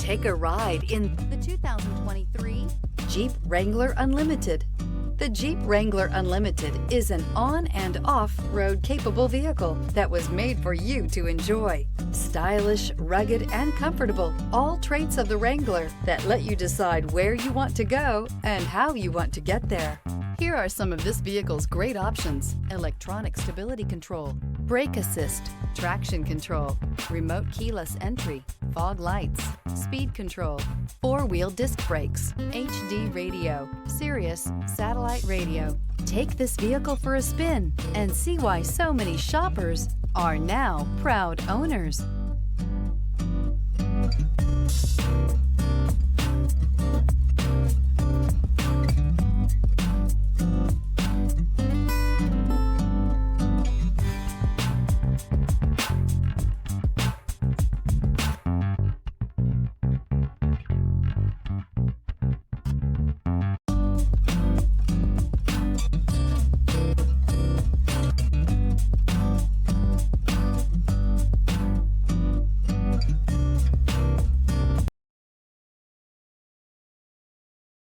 Take a ride in the 2023 Jeep Wrangler Unlimited. The Jeep Wrangler Unlimited is an on- and off-road capable vehicle that was made for you to enjoy. Stylish, rugged, and comfortable, all traits of the Wrangler that let you decide where you want to go and how you want to get there. Here are some of this vehicle's great options: electronic stability control, brake assist, traction control, remote keyless entry, fog lights, speed control, four-wheel disc brakes, HD radio, Sirius satellite radio. Take this vehicle for a spin and see why so many shoppers are now proud owners.